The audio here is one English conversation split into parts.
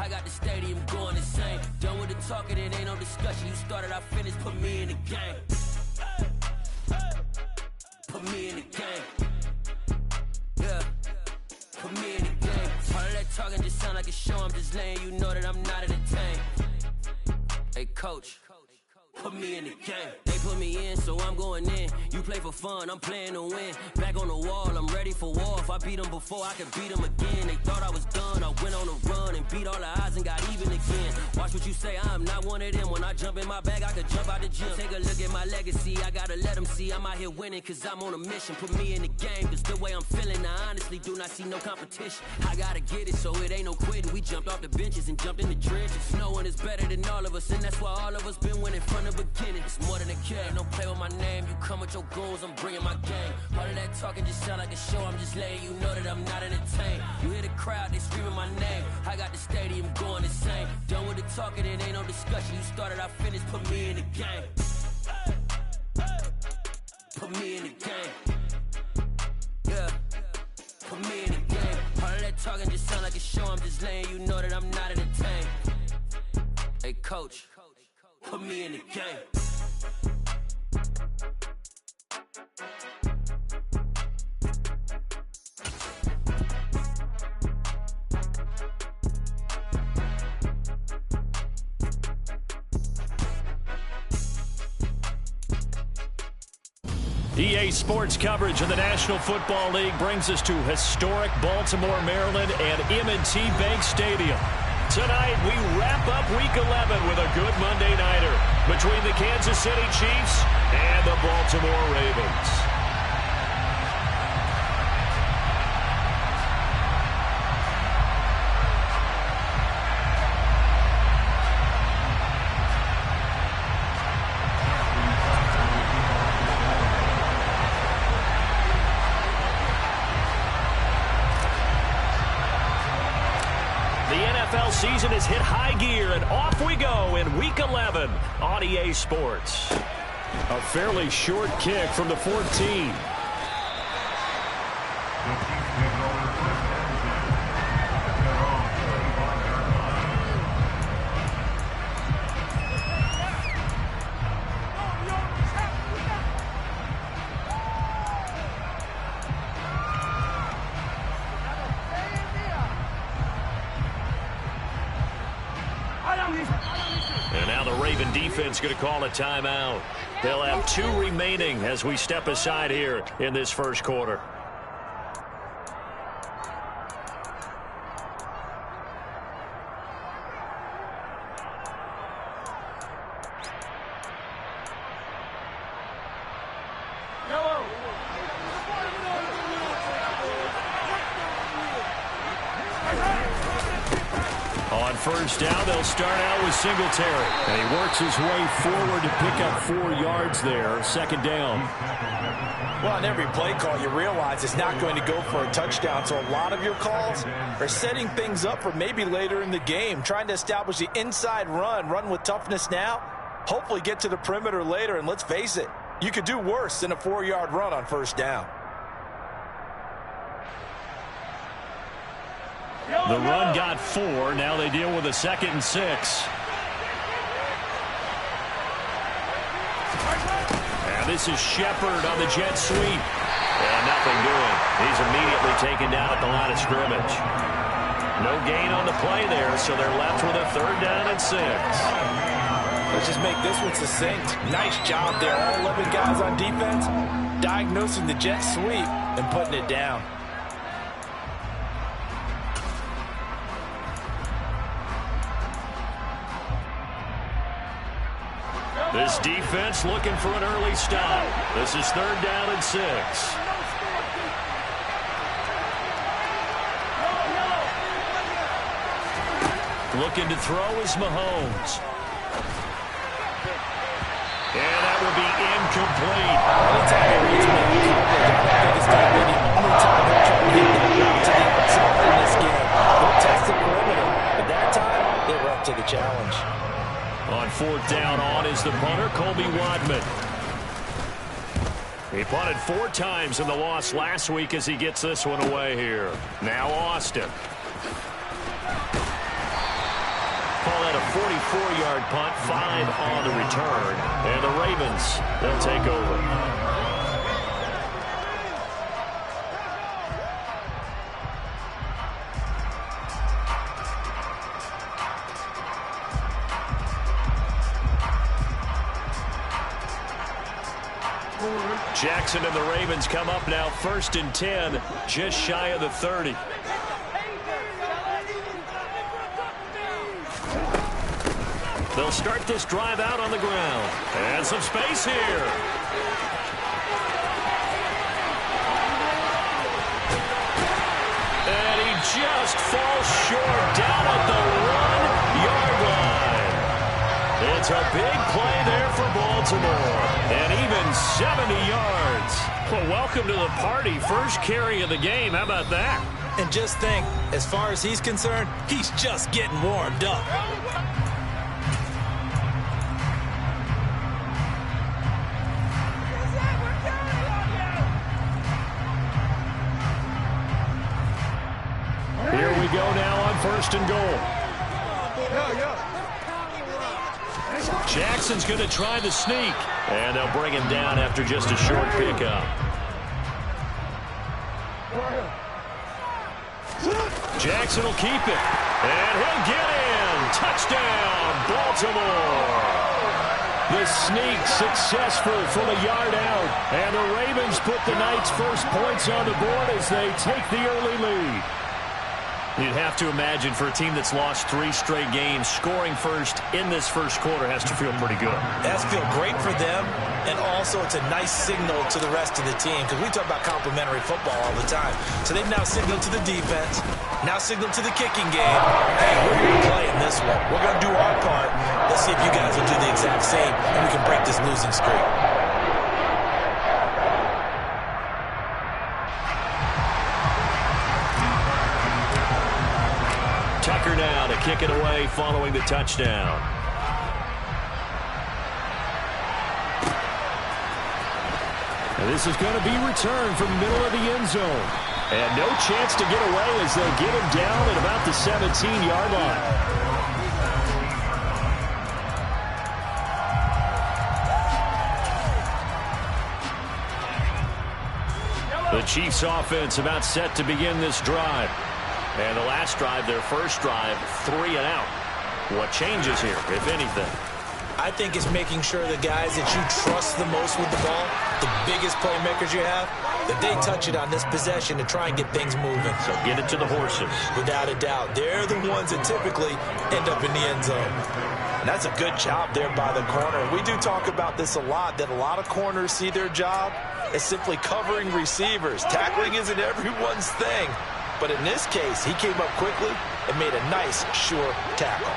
I got the stadium going insane. Done with the talking, it ain't no discussion. You started, I finished, put me in the game. Put me in the game. Yeah. Put me in the game. All of that talking just sound like a show. I'm just letting you know that I'm not entertained. Hey, coach. Put me in the game. They put me in, so I'm going in. You play for fun, I'm playing to win. Back on the wall, I'm ready for war. If I beat them before, I can beat them again. They thought I was done, I went on a run and beat all the odds and got even again. Watch what you say, I'm not one of them. When I jump in my bag, I could jump out the gym. Take a look at my legacy, I gotta let them see I'm out here winning, cause I'm on a mission. Put me in the game, cause the way I'm feeling, I honestly do not see no competition. I gotta get it, so it ain't no quitting. We jumped off the benches and jumped in the trenches. No one is better than all of us, and that's why all of us been winning from the beginning. It's more than a game, don't play with my name. You come with your goons, I'm bringing my game. All of that talking just sound like a show. I'm just letting you know that I'm not entertained. You hear the crowd, they screaming my name. I got the stadium going insane. Done with the talking, it ain't no discussion. You started, I finished, put me in the game. Put me in the game. Yeah. Put me in the game. All of that talking just sound like a show. I'm just letting you know that I'm not entertained. Hey, coach. Put me in the game. EA Sports coverage of the National Football League brings us to historic Baltimore, Maryland and M&T Bank Stadium. Tonight, we wrap up Week 11 with a good Monday nighter between the Kansas City Chiefs and the Baltimore Ravens. Season has hit high gear, and off we go in Week 11 on EA Sports. A fairly short kick from the 14. Defense going to call a timeout. They'll have 2 remaining as we step aside here in this first quarter. First down, they'll start out with Singletary. And he works his way forward to pick up 4 yards there. Second down. Well, on every play call, you realize it's not going to go for a touchdown. So a lot of your calls are setting things up for maybe later in the game, trying to establish the inside run with toughness now, hopefully get to the perimeter later. And let's face it, you could do worse than a 4-yard run on first down. The run got 4. Now they deal with a 2nd and 6. And this is Shepard on the jet sweep. And nothing doing. He's immediately taken down at the line of scrimmage. No gain on the play there, so they're left with a 3rd down and 6. Let's just make this one succinct. Nice job there. All 11 guys on defense diagnosing the jet sweep and putting it down. This defense looking for an early stop. This is 3rd down and 6. Looking to throw is Mahomes. And that will be incomplete. Anytime he reads me in coverage, I don't think it's going to be the only time he'll try to hit that route to the outside in this game. They'll test the perimeter, but that time, they were up to the challenge. On 4th down on is the punter, Colby Wadman. He punted 4 times in the loss last week as he gets this one away here. Now Austin. 44-yard punt, 5 on the return. And the Ravens, they'll take over. Jackson and the Ravens come up now, 1st and 10, just shy of the 30. They'll start this drive out on the ground. And some space here. And he just falls short down at the 1-yard line. It's a big play there for Baltimore. And even 70 yards. Well, welcome to the party. First carry of the game. How about that? And just think, as far as he's concerned, he's just getting warmed up. Here we go now on 1st and goal. Jackson's going to try the sneak. And they'll bring him down after just a short pickup. Jackson will keep it. And he'll get in. Touchdown, Baltimore. The sneak successful from a yard out. And the Ravens put the Knights' first points on the board as they take the early lead. You'd have to imagine for a team that's lost 3 straight games, scoring first in this first quarter has to feel pretty good. It has to feel great for them, and also it's a nice signal to the rest of the team, because we talk about complimentary football all the time. So they've now signaled to the defense, now signaled to the kicking game. Hey, we're going to play in this one. We're going to do our part. Let's see if you guys will do the exact same, and we can break this losing streak. Tucker now to kick it away following the touchdown. And this is going to be returned from the middle of the end zone. And no chance to get away as they'll get him down at about the 17-yard line. The Chiefs offense about set to begin this drive. And the last drive, their first drive, 3 and out. What changes here, if anything? I think it's making sure the guys that you trust the most with the ball, the biggest playmakers you have, that they touch it on this possession to try and get things moving. So get it to the horses. Without a doubt. They're the ones that typically end up in the end zone. And that's a good job there by the corner. We do talk about this a lot, that a lot of corners see their job as simply covering receivers. Tackling isn't everyone's thing. But in this case, he came up quickly and made a nice, sure tackle.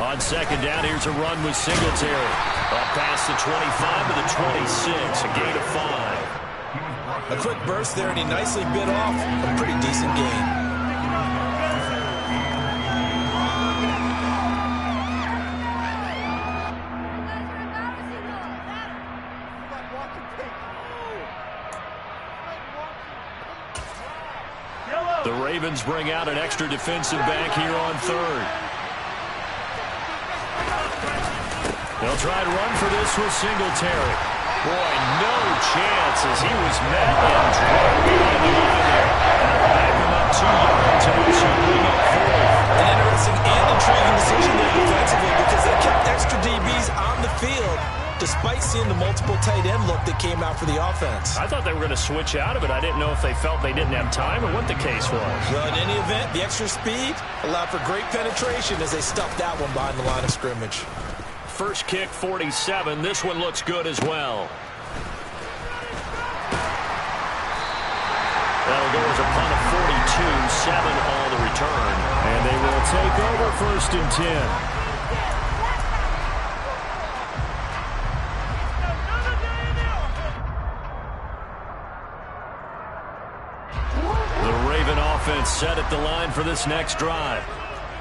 On second down, here's a run with Singletary. Up past the 25 to the 26, a gain of 5. A quick burst there, and he nicely bit off a pretty decent gain. The Ravens bring out an extra defensive back here on 3rd. They'll try to run for this with Singletary. Boy, no chance as he was met and dragged behind the line there. Back him up 2 yards and also bring up 4. An interesting and intriguing decision there defensively, because they kept extra DBs on the field despite seeing the multiple tight end look that came out for the offense. I thought they were going to switch out of it. I didn't know if they felt they didn't have time or what the case was. Well, in any event, the extra speed allowed for great penetration as they stuffed that one behind the line of scrimmage. First kick, 47. This one looks good as well. That'll go as a punt of 42, 7 on the return. And they will take over 1st and 10. Offense set at the line for this next drive.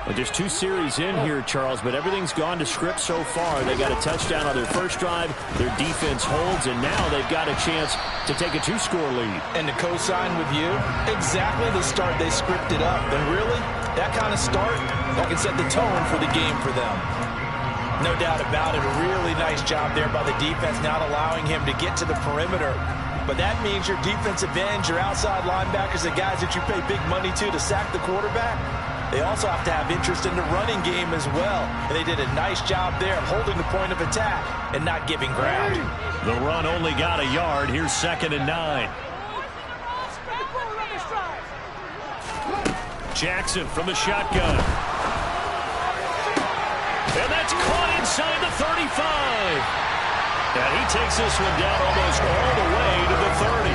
Well, just 2 series in here, Charles, but everything's gone to script so far. They got a touchdown on their first drive. Their defense holds, and now they've got a chance to take a 2-score lead. And to co-sign with you, exactly the start they scripted up. And really, That kind of start, that can set the tone for the game for them. No doubt about it, a really nice job there by the defense, not allowing him to get to the perimeter. But that means your defensive ends, your outside linebackers, the guys that you pay big money to sack the quarterback, they also have to have interest in the running game as well. And they did a nice job there of holding the point of attack and not giving ground. The run only got a yard. Here's 2nd and 9. Jackson from the shotgun. And that's caught inside the 35. And he takes this one down almost all the way to the 30.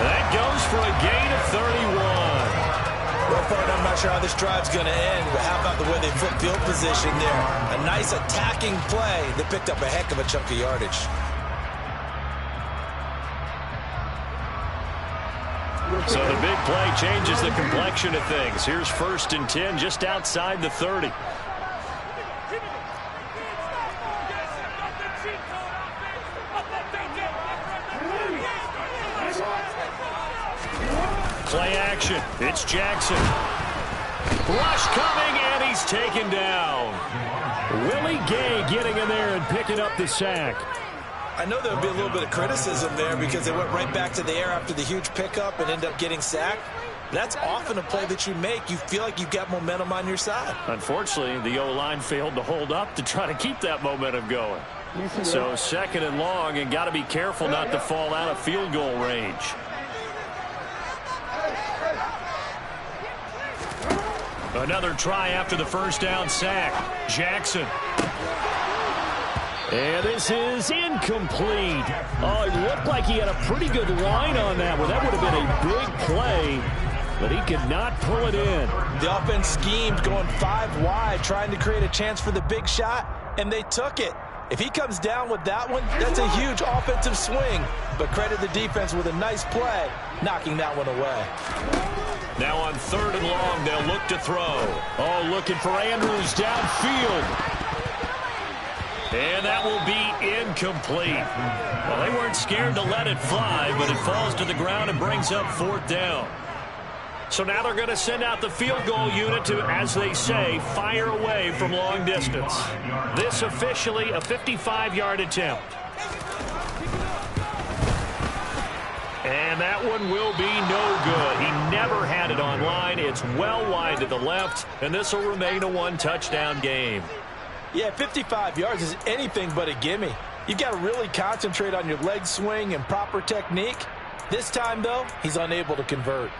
That goes for a gain of 31. Well, partner, I'm not sure how this drive's going to end, but how about the way they flip field position there? A nice attacking play that picked up a heck of a chunk of yardage. So the big play changes the complexion of things. Here's 1st and 10 just outside the 30. Play action. It's Jackson. Rush coming, and he's taken down. Willie Gay getting in there and picking up the sack. I know there would be a little bit of criticism there because they went right back to the air after the huge pickup and end up getting sacked. That's often a play that you make. You feel like you've got momentum on your side. Unfortunately, the O-line failed to hold up to try to keep that momentum going. So 2nd and long, and got to be careful not to fall out of field goal range. Another try after the 1st down sack. Jackson. And this is incomplete. Oh, it looked like he had a pretty good line on that one. That would have been a big play, but he could not pull it in. The offense schemed going 5 wide, trying to create a chance for the big shot, and they took it. If he comes down with that one, that's a huge offensive swing. But credit the defense with a nice play, knocking that one away. Now on 3rd and long, they'll look to throw. Oh, looking for Andrews downfield. And that will be incomplete. Well, they weren't scared to let it fly, but it falls to the ground and brings up 4th down. So now they're going to send out the field goal unit to, as they say, fire away from long distance. This officially a 55-yard attempt. And that one will be no good. He never had it on line. It's well wide to the left, and this will remain a 1-touchdown game. Yeah, 55 yards is anything but a gimme. You've got to really concentrate on your leg swing and proper technique. This time, though, he's unable to convert.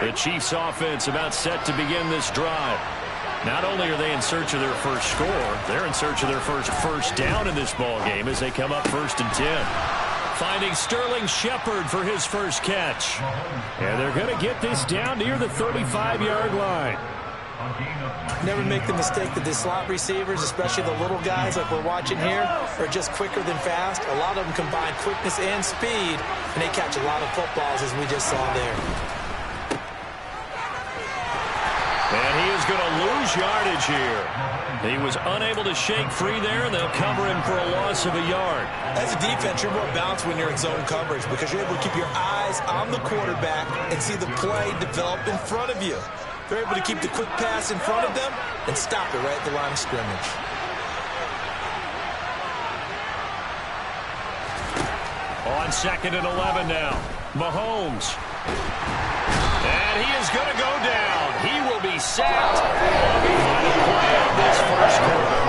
The Chiefs offense about set to begin this drive. Not only are they in search of their first score, they're in search of their first down in this ball game as they come up 1st and 10. Finding Sterling Shepard for his first catch. And they're going to get this down near the 35-yard line. Never make the mistake that the slot receivers, especially the little guys like we're watching here, are just quicker than fast. A lot of them combine quickness and speed, and they catch a lot of footballs, as we just saw there. And he is going to lose yardage here. He was unable to shake free there, and they'll cover him for a loss of a yard. As a defense, you're more balanced when you're in zone coverage because you're able to keep your eyes on the quarterback and see the play develop in front of you. They're able to keep the quick pass in front of them and stop it right at the line of scrimmage. On 2nd and 11 now, Mahomes. And he is going to go down. He will be sacked on the final play of this first quarter.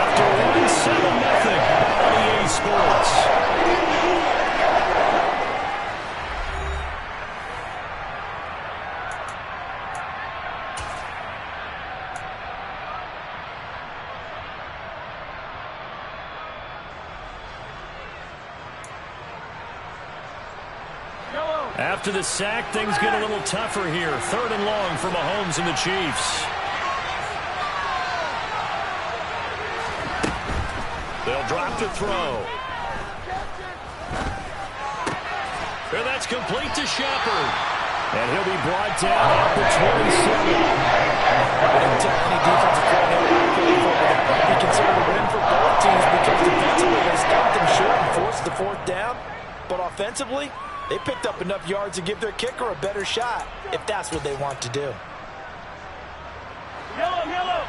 After winning 7-0 on EA Sports. After the sack, things get a little tougher here. 3rd and long for Mahomes and the Chiefs. They'll drop to throw. And that's complete to Shepard. And he'll be brought down at the 27. I didn't tell any defensive coordinator be considered a win for both teams because defensively they stopped them short in to the fourth down, but offensively, they picked up enough yards to give their kicker a better shot if that's what they want to do. Yellow, yellow.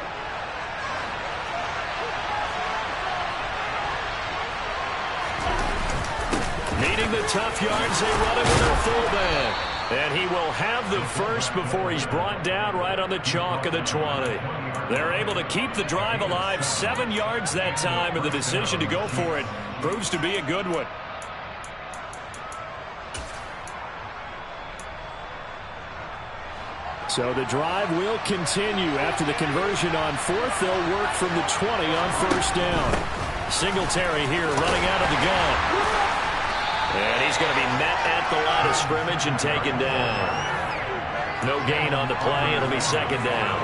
Needing the tough yards, they run it with their fullback. And he will have the first before he's brought down right on the chalk of the 20. They're able to keep the drive alive, 7 yards that time, and the decision to go for it proves to be a good one. So the drive will continue. After the conversion on fourth, they'll work from the 20 on first down. Singletary here running out of the gun. And he's going to be met at the line of scrimmage and taken down. No gain on the play. It'll be second down.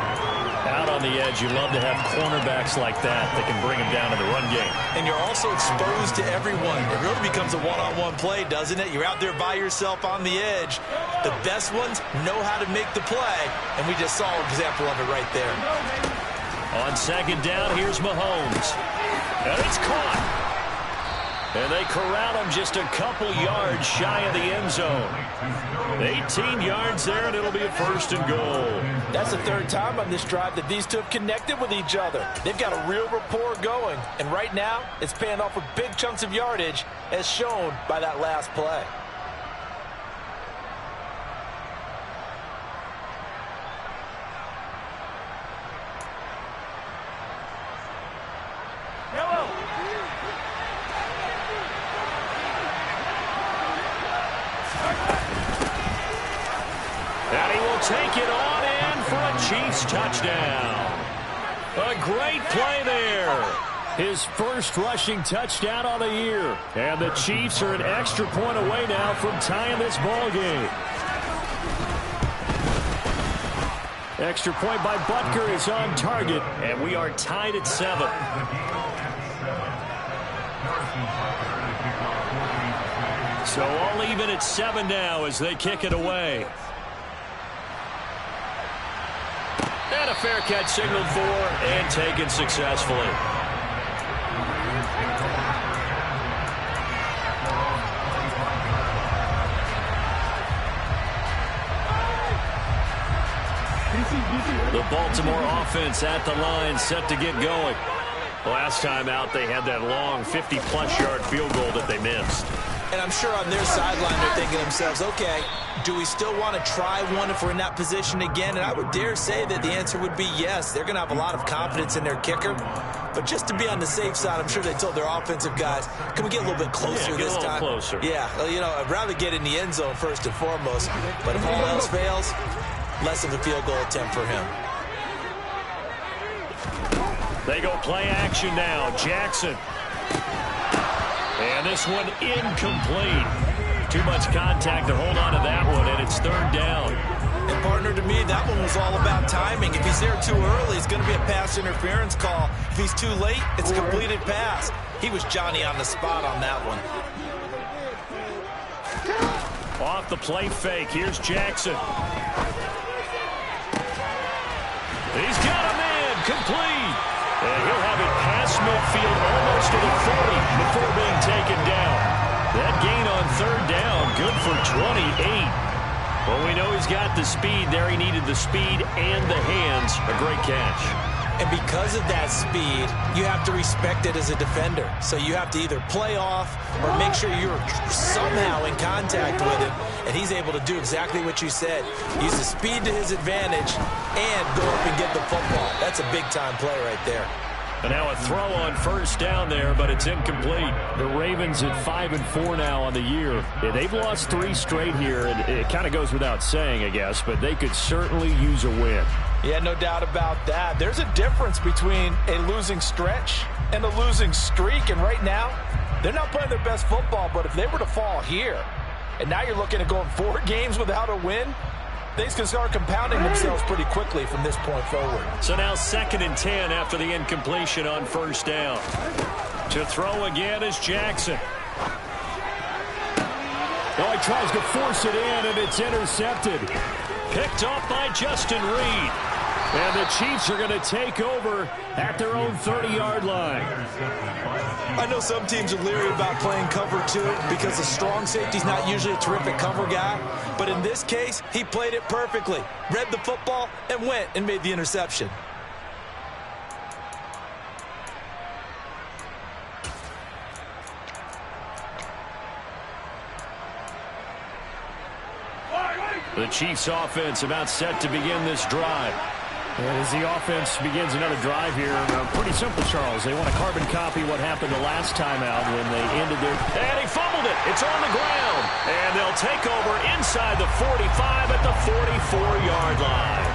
Out on the edge, you love to have cornerbacks like that can bring him down in the run game. And you're also exposed to everyone. It really becomes a one-on-one play, doesn't it? You're out there by yourself on the edge. The best ones know how to make the play, and we just saw an example of it right there. On second down, here's Mahomes. And it's caught. And they corral him just a couple yards shy of the end zone. 18 yards there, and it'll be a first and goal. That's the third time on this drive that these two have connected with each other. They've got a real rapport going, and right now it's paying off with big chunks of yardage, as shown by that last play. Take it on in for a Chiefs touchdown. A great play there. His first rushing touchdown on the year. And the Chiefs are an extra point away now from tying this ball game. Extra point by Butker is on target, and we are tied at 7. So all even at 7 now as they kick it away. And a fair catch signaled for and taken successfully. The Baltimore offense at the line, set to get going. Last time out, they had that long 50-plus yard field goal that they missed. And I'm sure on their sideline they're thinking to themselves, okay, do we still want to try one if we're in that position again? And I would dare say that the answer would be yes. They're going to have a lot of confidence in their kicker. But just to be on the safe side, I'm sure they told their offensive guys, can we get a little bit closer this time? Closer. Yeah, well, you know, I'd rather get in the end zone first and foremost. But if all else fails, less of a field goal attempt for him. They go play action now. Jackson. And this one incomplete. Too much contact to hold on to that one, and it's third down. And, partner, to me, that one was all about timing. If he's there too early, it's going to be a pass interference call. If he's too late, it's a completed pass. He was Johnny on the spot on that one. Off the play fake. Here's Jackson. He's got a man. Complete. And he'll have it past midfield almost to the 40 before being taken down. That gain on third down, good for 28. Well, we know he's got the speed there. He needed the speed and the hands. A great catch. And because of that speed, you have to respect it as a defender. So you have to either play off or make sure you're somehow in contact with him. And he's able to do exactly what you said. Use the speed to his advantage and go up and get the football. That's a big-time play right there. And now a throw on first down there, but it's incomplete. The Ravens at 5-4 now on the year. Yeah, they've lost 3 straight here, and it kind of goes without saying, I guess, but they could certainly use a win. Yeah, no doubt about that. There's a difference between a losing stretch and a losing streak, and right now, they're not playing their best football, but if they were to fall here, and now you're looking at going 4 games without a win, things can start compounding themselves pretty quickly from this point forward. So now 2nd and 10 after the incompletion on first down. To throw again is Jackson. Oh, he tries to force it in, and it's intercepted. Picked off by Justin Reed. And the Chiefs are going to take over at their own 30-yard line. I know some teams are leery about playing cover 2 because the strong safety's not usually a terrific cover guy. But in this case, he played it perfectly. Read the football and went and made the interception. The Chiefs offense about set to begin this drive. And as the offense begins another drive here, pretty simple, Charles. They want to carbon copy what happened the last time out when they ended their... And he fumbled it. It's on the ground. And they'll take over inside the 45 at the 44-yard line.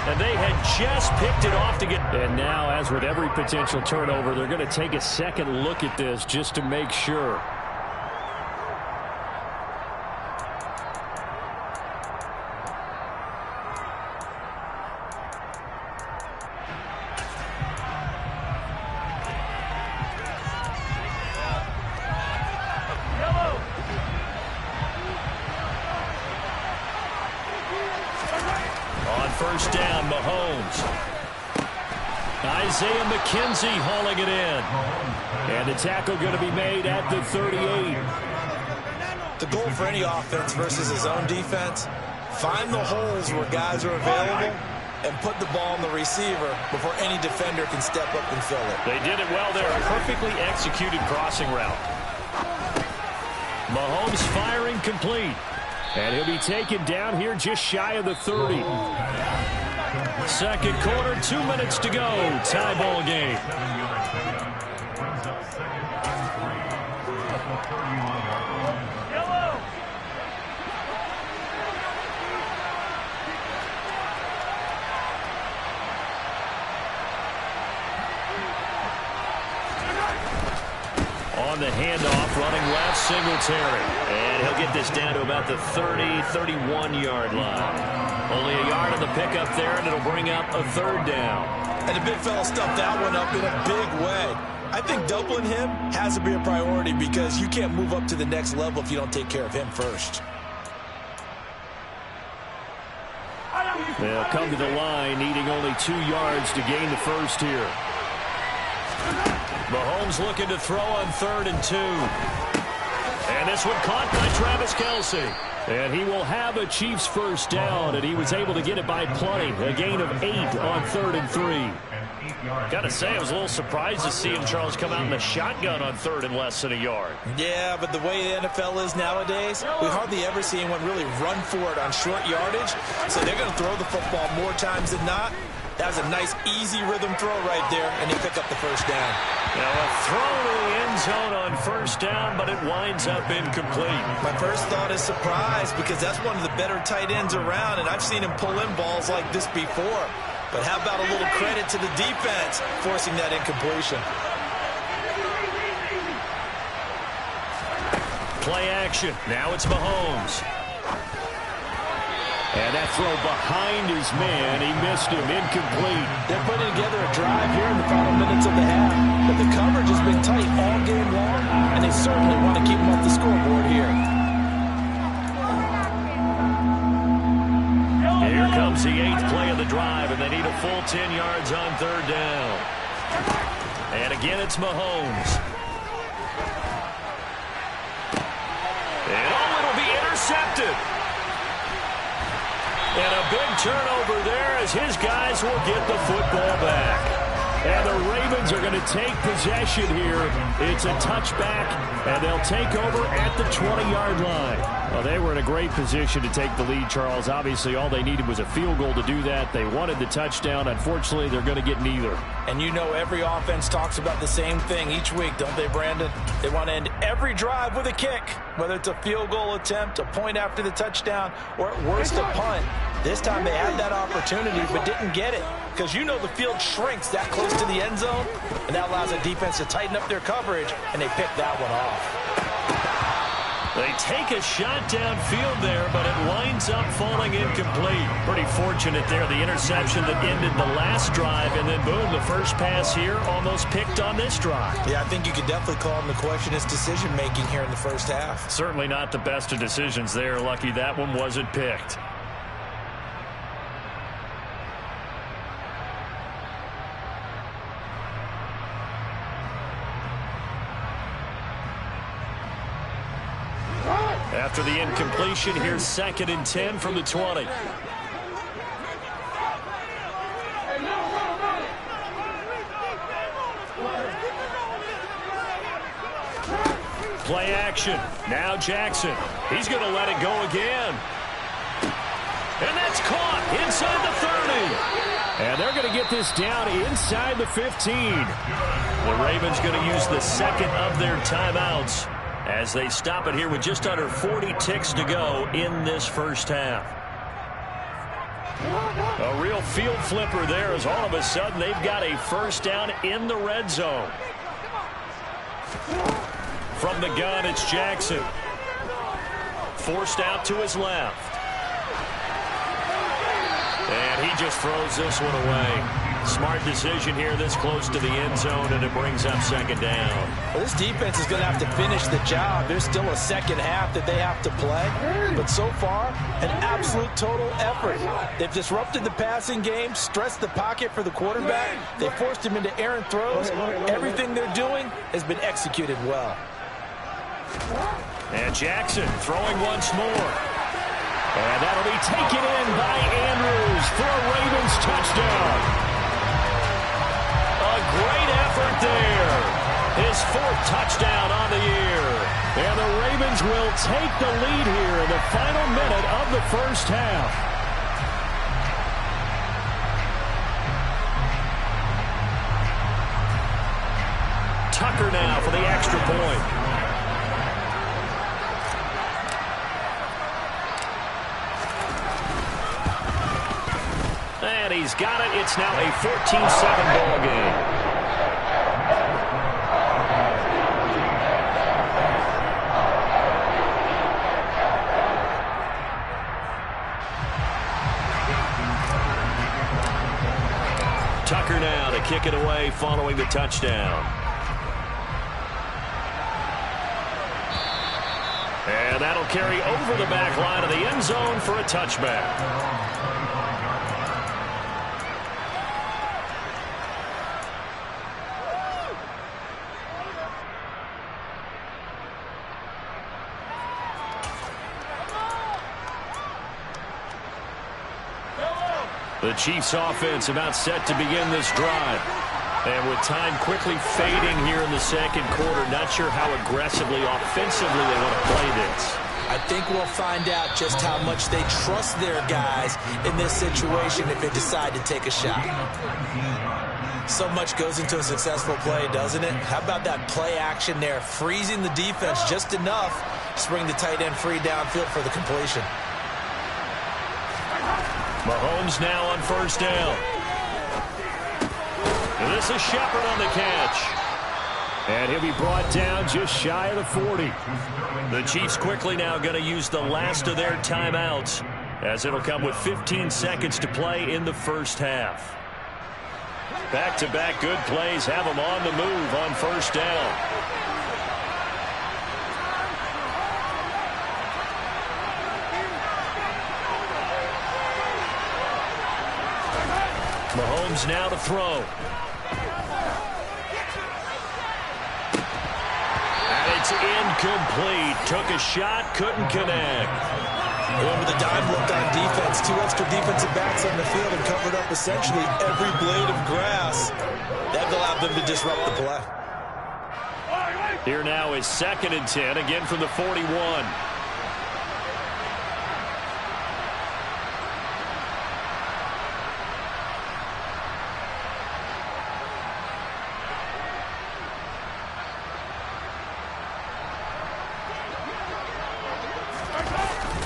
And they had just picked it off to get... And now, as with every potential turnover, they're going to take a second look at this just to make sure. First down, Mahomes. Isaiah McKenzie hauling it in. And the tackle going to be made at the 38. The goal for any offense versus his own defense, find the holes where guys are available and put the ball on the receiver before any defender can step up and fill it. They did it well there. A perfectly executed crossing route. Mahomes firing complete. And he'll be taken down here just shy of the 30. Second quarter, 2 minutes to go. Tie ball game. On the handoff, running left, Singletary. And he'll get this down to about the 30, 31-yard line. Only a yard on the pickup there, and it'll bring up a third down. And the big fella stuffed that one up in a big way. I think doubling him has to be a priority because you can't move up to the next level if you don't take care of him first. They'll come to the line, needing only 2 yards to gain the first here. Mahomes looking to throw on 3rd and 2. And this one caught by Travis Kelce. And he will have a Chiefs first down, and he was able to get it by plenty. A gain of 8 on 3rd and 3. Got to say, I was a little surprised to see him, Charles, come out in the shotgun on 3rd and less than a yard. Yeah, but the way the NFL is nowadays, we hardly ever see anyone really run for it on short yardage. So they're going to throw the football more times than not. That was a nice, easy rhythm throw right there, and they pick up the first down. Now a throw to the end zone on first down, but it winds up incomplete. My first thought is surprise because that's one of the better tight ends around, and I've seen him pull in balls like this before. But how about a little credit to the defense forcing that incompletion? Play action. Now it's Mahomes. And that throw behind his man, he missed him, incomplete. They're putting together a drive here in the final minutes of the half. But the coverage has been tight all game long, and they certainly want to keep them off the scoreboard here. Here comes the 8th play of the drive, and they need a full 10 yards on 3rd down. And again, it's Mahomes. And it'll be intercepted. And a big turnover there as his guys will get the football back. And the Ravens are going to take possession here. It's a touchback, and they'll take over at the 20-yard line. Well, they were in a great position to take the lead, Charles. Obviously, all they needed was a field goal to do that. They wanted the touchdown. Unfortunately, they're going to get neither. And you know every offense talks about the same thing each week, don't they, Brandon? They want to end every drive with a kick, whether it's a field goal attempt, a point after the touchdown, or at worst a punt. This time they had that opportunity but didn't get it because you know the field shrinks that close to the end zone, and that allows the defense to tighten up their coverage, and they pick that one off. They take a shot downfield there, but it winds up falling incomplete. Pretty fortunate there, the interception that ended the last drive, and then boom, the first pass here almost picked on this drive. Yeah, I think you could definitely call him the question is decision-making here in the first half. Certainly not the best of decisions there. Lucky that one wasn't picked. After the incompletion, here's 2nd and 10 from the 20. Play action. Now Jackson. He's going to let it go again. And that's caught inside the 30. And they're going to get this down inside the 15. The Ravens going to use the second of their timeouts as they stop it here with just under 40 ticks to go in this first half. A real field flipper there as all of a sudden they've got a first down in the red zone. From the gun, it's Jackson. Forced out to his left. And he just throws this one away. Smart decision here this close to the end zone, and it brings up 2nd down. Well, this defense is going to have to finish the job. There's still a second half that they have to play. But so far, an absolute total effort. They've disrupted the passing game, stressed the pocket for the quarterback. They forced him into errant throws. Everything they're doing has been executed well. And Jackson throwing once more. And that'll be taken in by Andrews for a Ravens touchdown. A great effort there. His 4th touchdown on the year. And the Ravens will take the lead here in the final minute of the first half. Tucker now for the extra point. And he's got it. It's now a 14-7 ball game. Tucker now to kick it away following the touchdown. And that'll carry over the back line of the end zone for a touchback. The Chiefs offense about set to begin this drive. And with time quickly fading here in the second quarter, not sure how aggressively, offensively they want to play this. I think we'll find out just how much they trust their guys in this situation if they decide to take a shot. So much goes into a successful play, doesn't it? How about that play action there, freezing the defense just enough to bring the tight end free downfield for the completion. Mahomes now on first down. And this is Shepard on the catch. And he'll be brought down just shy of the 40. The Chiefs quickly now going to use the last of their timeouts, as it'll come with 15 seconds to play in the first half. Back-to-back good plays have them on the move on first down. Mahomes now to throw. And it's incomplete. Took a shot, couldn't connect. Going with the dime look on defense. 2 extra defensive backs on the field and covered up essentially every blade of grass. That allowed them to disrupt the play. Here now is 2nd and 10, again from the 41.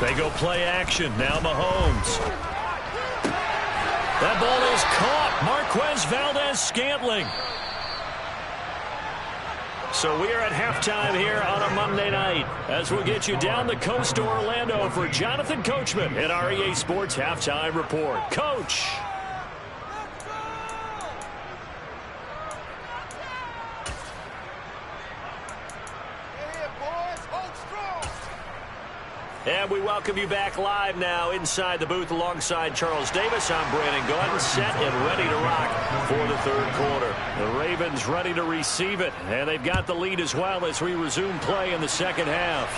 They go play action. Now Mahomes. That ball is caught. Marquez Valdez-Scantling. So we are at halftime here on a Monday night as we'll get you down the coast to Orlando for Jonathan Coachman in our EA Sports Halftime Report. Coach. And we welcome you back live now inside the booth alongside Charles Davis. I'm Brandon Gordon, set and ready to rock for the third quarter. The Ravens ready to receive it, and they've got the lead as well as we resume play in the second half.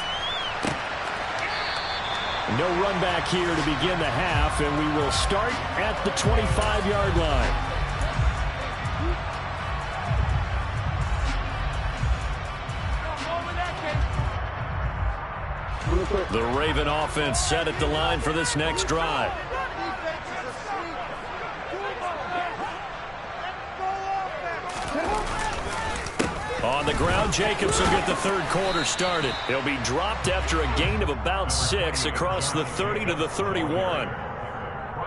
No run back here to begin the half, and we will start at the 25-yard line. The Raven offense set at the line for this next drive. On the ground, Jacobs will get the third quarter started. He'll be dropped after a gain of about 6 across the 30 to the 31.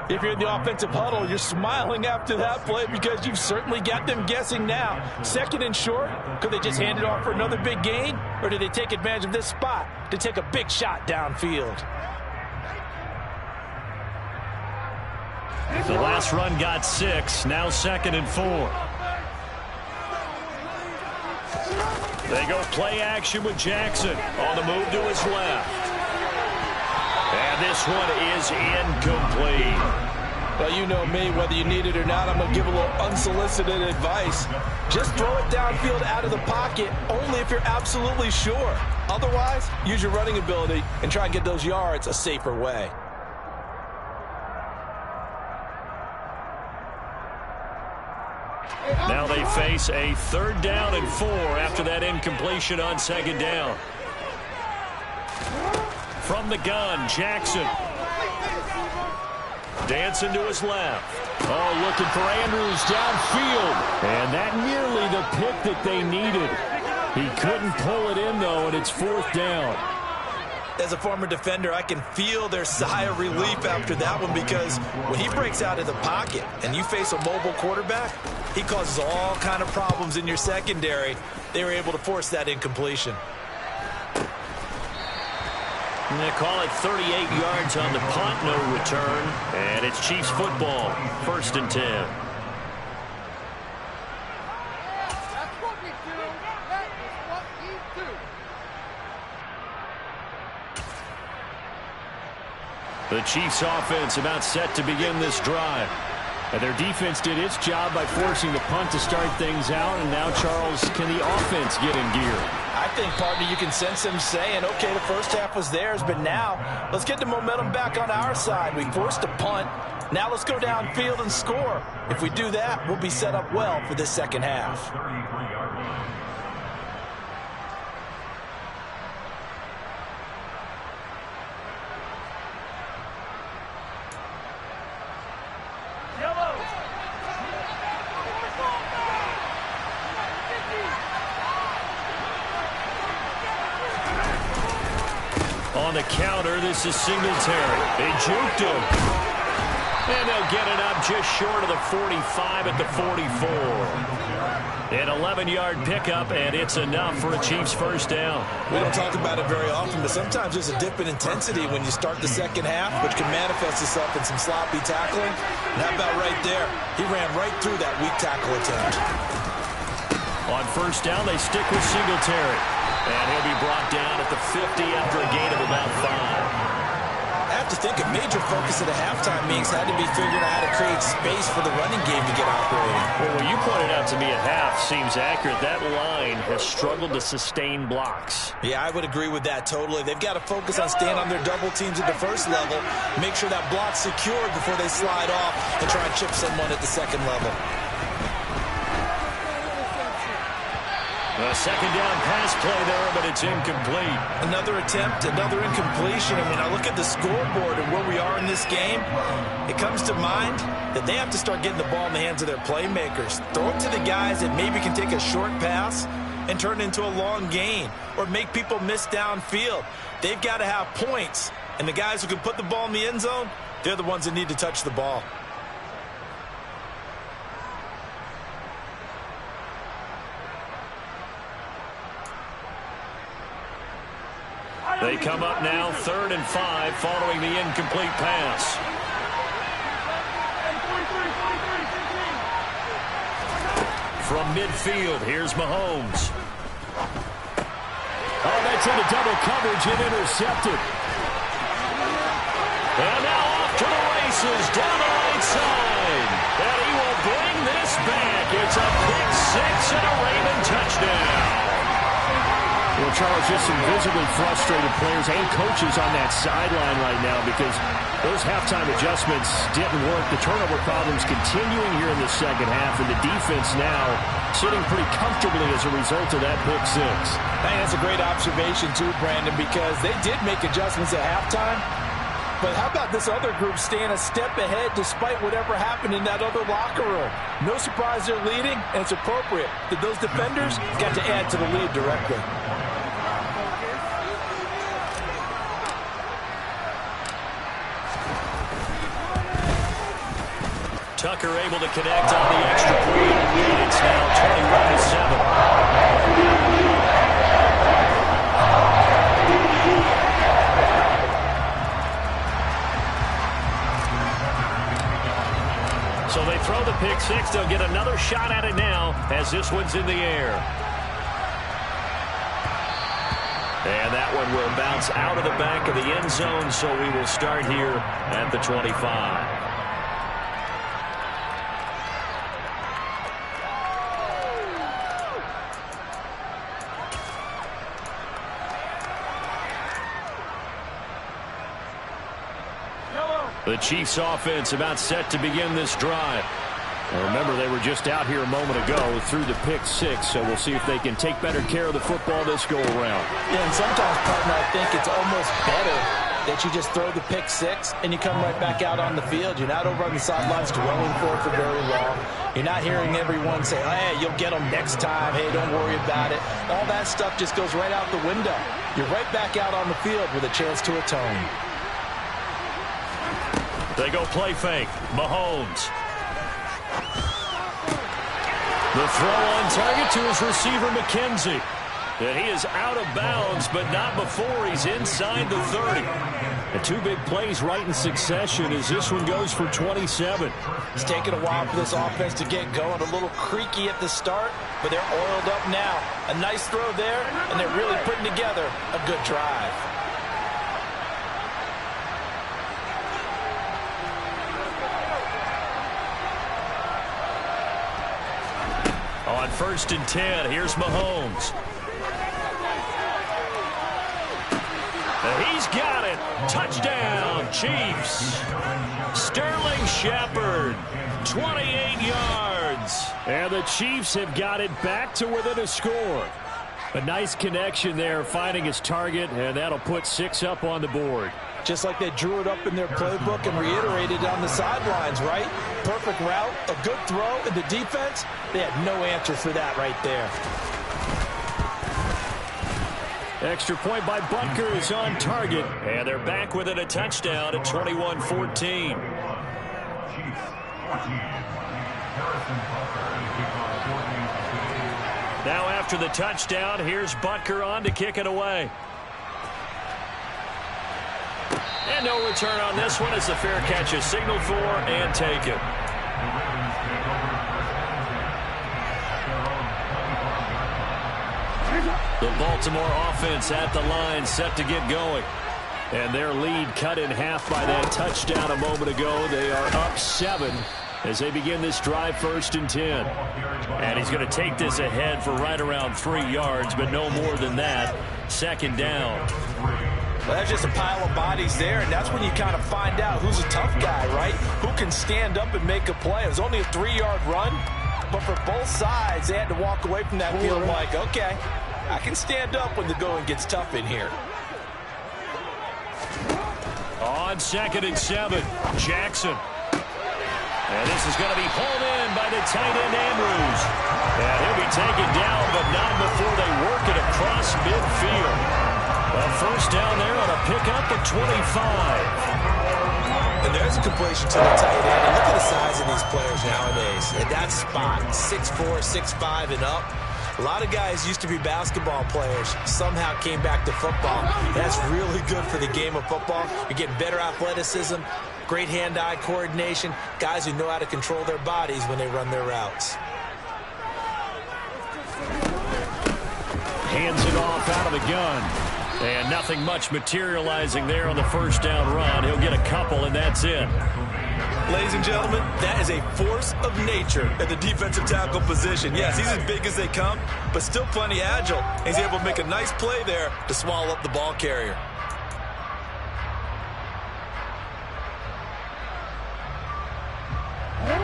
If you're in the offensive huddle, you're smiling after that play because you've certainly got them guessing now. Second and short, could they just hand it off for another big gain? Or did they take advantage of this spot to take a big shot downfield? The last run got 6, now 2nd and 4. They go play action with Jackson on the move to his left. And this one is incomplete. Well, you know me, whether you need it or not, I'm going to give a little unsolicited advice. Just throw it downfield out of the pocket, only if you're absolutely sure. Otherwise, use your running ability and try and get those yards a safer way. Now they face a 3rd down and 4 after that incompletion on 2nd down. From the gun, Jackson. Dancing to his left. Oh, looking for Andrews downfield. And that nearly the pick that they needed. He couldn't pull it in, though, and it's 4th down. As a former defender, I can feel their sigh of relief after that one because when he breaks out of the pocket and you face a mobile quarterback, he causes all kind of problems in your secondary. They were able to force that incompletion. And they call it 38 yards on the punt, no return. And it's Chiefs football, 1st and 10. That's what we do. That is what we do. The Chiefs offense about set to begin this drive. And their defense did its job by forcing the punt to start things out. And now, Charles, can the offense get in gear? I think, partner, you can sense them saying, okay, the first half was theirs, but now let's get the momentum back on our side. We forced a punt. Now let's go downfield and score. If we do that, we'll be set up well for this second half. On the counter, this is Singletary. They juked him. And they'll get it up just short of the 45 at the 44. An 11-yard pickup, and it's enough for a Chiefs first down. We don't talk about it very often, but sometimes there's a dip in intensity when you start the second half, which can manifest itself in some sloppy tackling. And how about right there? He ran right through that weak tackle attempt. On first down, they stick with Singletary. And he'll be brought down at the 50 after a gain of about 5. I have to think a major focus of the halftime meetings had to be figuring out how to create space for the running game to get operating. Well, what you pointed out to me at half seems accurate. That line has struggled to sustain blocks. Yeah, I would agree with that totally. They've got to focus on staying on their double teams at the first level, make sure that block's secured before they slide off and try and chip someone at the second level. A second down pass play there, but it's incomplete. Another attempt, another incompletion. And when I look at the scoreboard and where we are in this game, it comes to mind that they have to start getting the ball in the hands of their playmakers. Throw it to the guys that maybe can take a short pass and turn it into a long gain or make people miss downfield. They've got to have points. And the guys who can put the ball in the end zone, they're the ones that need to touch the ball. They come up now 3rd and 5 following the incomplete pass. From midfield, here's Mahomes. Oh, that's into double coverage and intercepted. And now off to the races down the right side. And he will bring this back. It's a pick 6 and a Raven touchdown. Well, Charles, just some visibly frustrated players and coaches on that sideline right now because those halftime adjustments didn't work. The turnover problems continuing here in the second half, and the defense now sitting pretty comfortably as a result of that pick six. I think that's a great observation too, Brandon, because they did make adjustments at halftime. But how about this other group staying a step ahead despite whatever happened in that other locker room? No surprise they're leading, and it's appropriate that those defenders got to add to the lead directly. Tucker able to connect on the extra point, and it's now 21-7. So they throw the pick six. They'll get another shot at it now as this one's in the air. And that one will bounce out of the back of the end zone, so we will start here at the 25. The Chiefs offense about set to begin this drive. And remember, they were just out here a moment ago through the pick six, so we'll see if they can take better care of the football this go-around. Yeah, and sometimes, partner, I think it's almost better that you just throw the pick six and you come right back out on the field. You're not over on the sidelines dwelling for it for very long. You're not hearing everyone say, hey, you'll get them next time. Hey, don't worry about it. All that stuff just goes right out the window. You're right back out on the field with a chance to atone. They go play fake. Mahomes. The throw on target to his receiver, McKenzie. And he is out of bounds, but not before he's inside the 30. The two big plays right in succession as this one goes for 27. It's taken a while for this offense to get going. A little creaky at the start, but they're oiled up now. A nice throw there, and they're really putting together a good drive. On 1st and 10, here's Mahomes. And he's got it. Touchdown, Chiefs. Sterling Shepard, 28 yards. And the Chiefs have got it back to within a score. A nice connection there, finding his target, and that'll put 6 up on the board. Just like they drew it up in their playbook and reiterated on the sidelines, right? Perfect route, a good throw, and the defense, they had no answer for that right there. Extra point by Butker is on target, and they're back within a touchdown at 21-14. Now after the touchdown, here's Butker on to kick it away. And no return on this one as the fair catch is signaled for and taken. The Baltimore offense at the line set to get going. And their lead cut in half by that touchdown a moment ago. They are up 7 as they begin this drive 1st and 10. And he's going to take this ahead for right around 3 yards, but no more than that. 2nd down. Well, that's just a pile of bodies there, and that's when you kind of find out who's a tough guy, right? Who can stand up and make a play. It was only a 3-yard run, but for both sides, they had to walk away from that field like, okay, I can stand up when the going gets tough in here. On 2nd and 7, Jackson. And this is going to be hauled in by the tight end, Andrews. And he'll be taken down, but not before they work it across midfield. A 1st down there on a pickup of 25. And there's a completion to the tight end. And look at the size of these players nowadays. At that spot, 6'4", 6'5", and up. A lot of guys used to be basketball players, somehow came back to football. That's really good for the game of football. You're getting better athleticism, great hand-eye coordination, guys who know how to control their bodies when they run their routes. Hands it off out of the gun. And nothing much materializing there on the 1st down run. He'll get a couple, and that's it. Ladies and gentlemen, that is a force of nature at the defensive tackle position. Yes, he's as big as they come, but still plenty agile. He's able to make a nice play there to swallow up the ball carrier.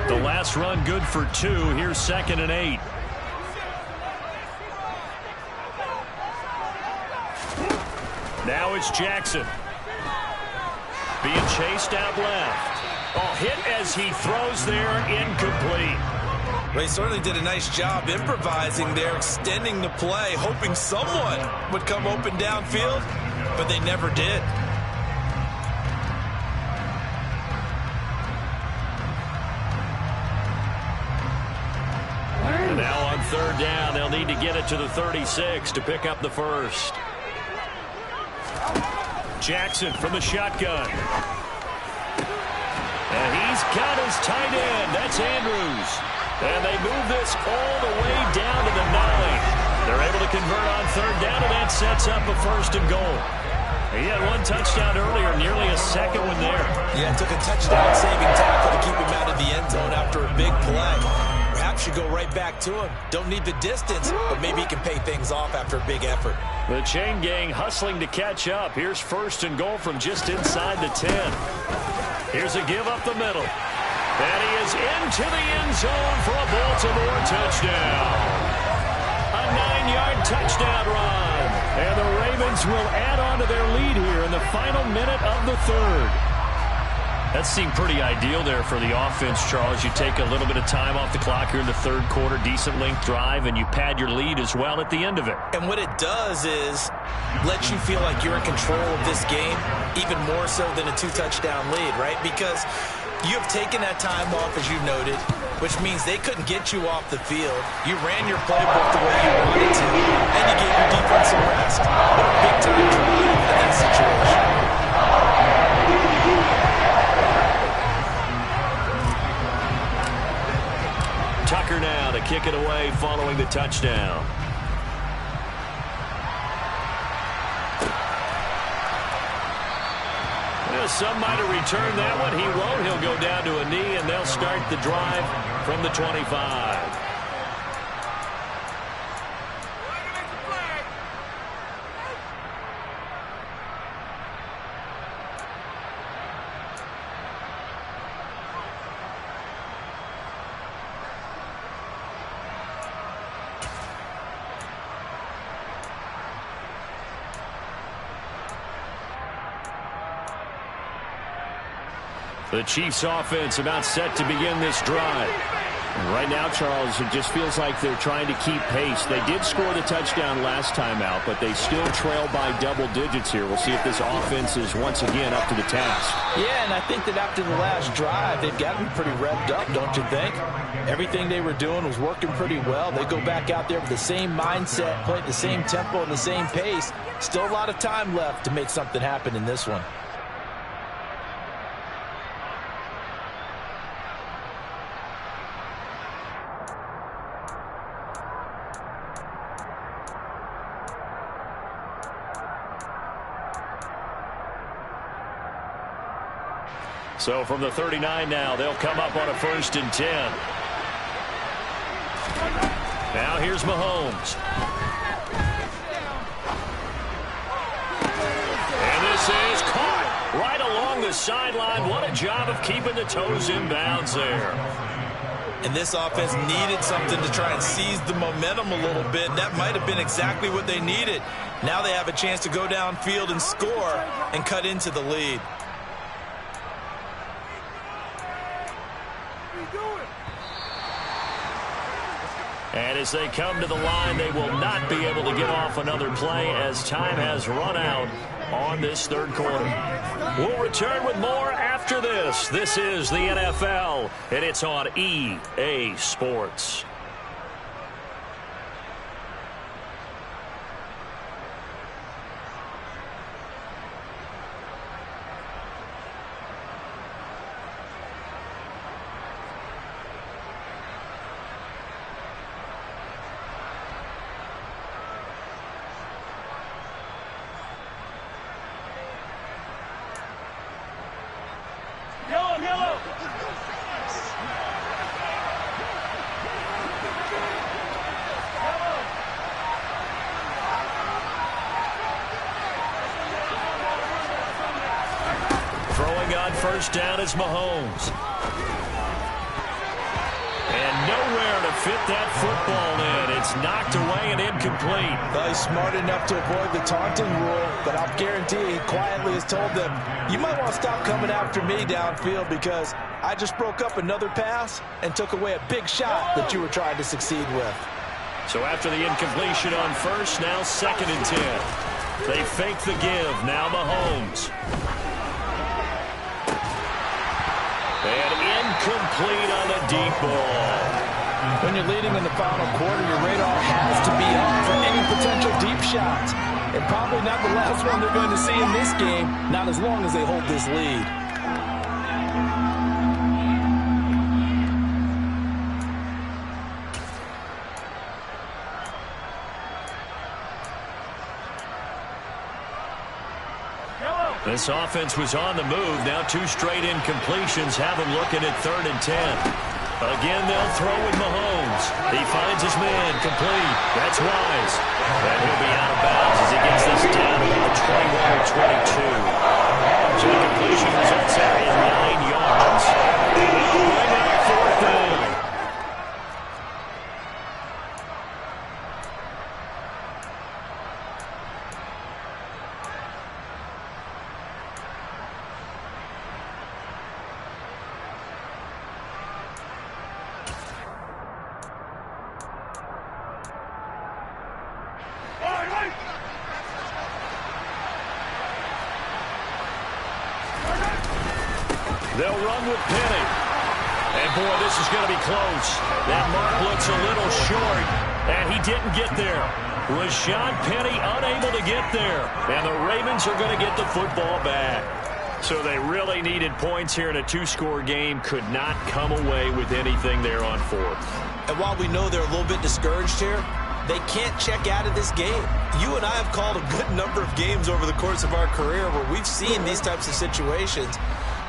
The last run good for 2. Here's 2nd and 8. Now it's Jackson. Being chased out left. Oh, hit as he throws there, incomplete. They certainly did a nice job improvising there, extending the play, hoping someone would come open downfield, but they never did. And now on 3rd down, they'll need to get it to the 36 to pick up the first. Jackson from the shotgun. And he's got his tight end. That's Andrews. And they move this all the way down to the 9. They're able to convert on 3rd down, and that sets up a 1st and goal. He had 1 touchdown earlier, nearly a 2nd one there. Yeah, it took a touchdown-saving tackle to keep him out of the end zone after a big play. Perhaps you go right back to him. Don't need the distance, but maybe he can pay things off after a big effort. The chain gang hustling to catch up. Here's 1st and goal from just inside the 10. Here's a give up the middle. And he is into the end zone for a Baltimore touchdown. A 9-yard touchdown run. And the Ravens will add on to their lead here in the final minute of the 3rd. That seemed pretty ideal there for the offense, Charles. You take a little bit of time off the clock here in the 3rd quarter, decent length drive, and you pad your lead as well at the end of it. And what it does is let you feel like you're in control of this game, even more so than a 2-touchdown lead, right? Because you have taken that time off, as you noted, which means they couldn't get you off the field. You ran your playbook the way you wanted to, and you gave your defense some rest. What a big-time drive in that situation. Tucker now to kick it away following the touchdown. Well, some might have returned that one. He won't. He'll go down to a knee, and they'll start the drive from the 25. The Chiefs offense about set to begin this drive. Right now, Charles, it just feels like they're trying to keep pace. They did score the touchdown last time out, but they still trail by double digits here. We'll see if this offense is once again up to the task. Yeah, and I think that after the last drive, they've got to be pretty revved up, don't you think? Everything they were doing was working pretty well. They go back out there with the same mindset, play at the same tempo and the same pace. Still a lot of time left to make something happen in this one. So from the 39 now, they'll come up on a 1st and 10. Now here's Mahomes. And this is caught right along the sideline. What a job of keeping the toes in bounds there. And this offense needed something to try and seize the momentum a little bit. That might have been exactly what they needed. Now they have a chance to go downfield and score and cut into the lead. And as they come to the line, they will not be able to get off another play as time has run out on this 3rd quarter. We'll return with more after this. This is the NFL, and it's on EA Sports. on first down is Mahomes. And nowhere to fit that football in. It's knocked away and incomplete. Well, he's smart enough to avoid the taunting rule, but I'll guarantee he quietly has told them, you might want to stop coming after me downfield because I just broke up another pass and took away a big shot that you were trying to succeed with. So after the incompletion on first, now 2nd and 10. They fake the give. Now Mahomes. And incomplete on the deep ball. When you're leading in the final quarter, your radar has to be up for any potential deep shots. And probably not the last one they're going to see in this game, not as long as they hold this lead. This offense was on the move. Now 2 straight incompletions have them looking at 3rd and 10. Again, they'll throw with Mahomes. He finds his man complete. That's Wise. And he'll be out of bounds as he gets this down to the 21 or 22. So the completion results there in 9 yards. And they'll bring up 4th down. They'll run with Penny. And, boy, this is going to be close. That mark looks a little short, and he didn't get there. Rashad Penny unable to get there. And the Ravens are going to get the football back. So they really needed points here in a 2-score game. Could not come away with anything there on 4th. And while we know they're a little bit discouraged here, they can't check out of this game. You and I have called a good number of games over the course of our career where we've seen these types of situations.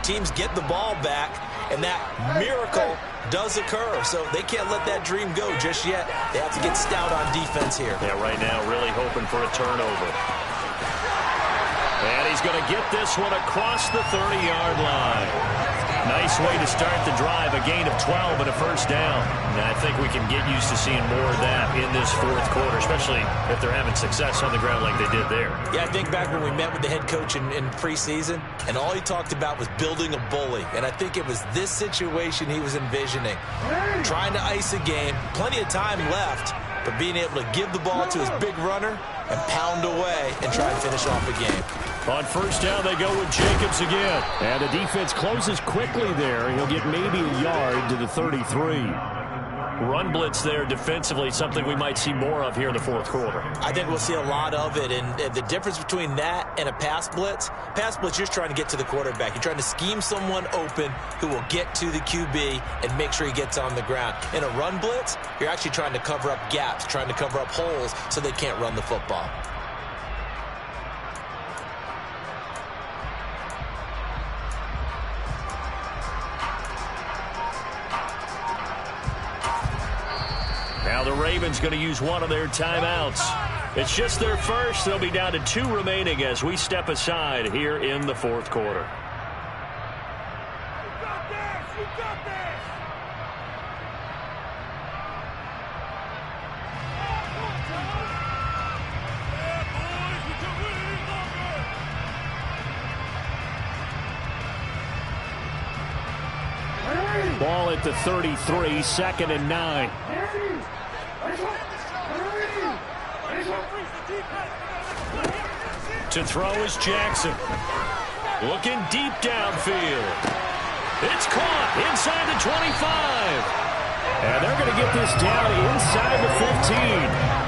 Teams get the ball back, and that miracle does occur. So they can't let that dream go just yet. They have to get stout on defense here. Yeah, right now really hoping for a turnover. And he's going to get this one across the 30-yard line. Nice way to start the drive, a gain of 12 and a first down. And I think we can get used to seeing more of that in this 4th quarter, especially if they're having success on the ground like they did there. Yeah, I think back when we met with the head coach in preseason, and all he talked about was building a bully. And I think it was this situation he was envisioning. Trying to ice a game, plenty of time left, but being able to give the ball to his big runner and pound away and try and finish off a game. On first down, they go with Jacobs again. And the defense closes quickly there. He'll get maybe a yard to the 33. Run blitz there defensively, something we might see more of here in the 4th quarter. I think we'll see a lot of it, and the difference between that and a pass blitz, you're just trying to get to the quarterback. You're trying to scheme someone open who will get to the QB and make sure he gets on the ground. In a run blitz, you're actually trying to cover up gaps, trying to cover up holes so they can't run the football. Now the Ravens going to use one of their timeouts. It's just their first. They'll be down to 2 remaining as we step aside here in the 4th quarter. Ball at the 33, 2nd and 9. To throw is Jackson. Looking deep downfield. It's caught inside the 25. And they're going to get this down inside the 15.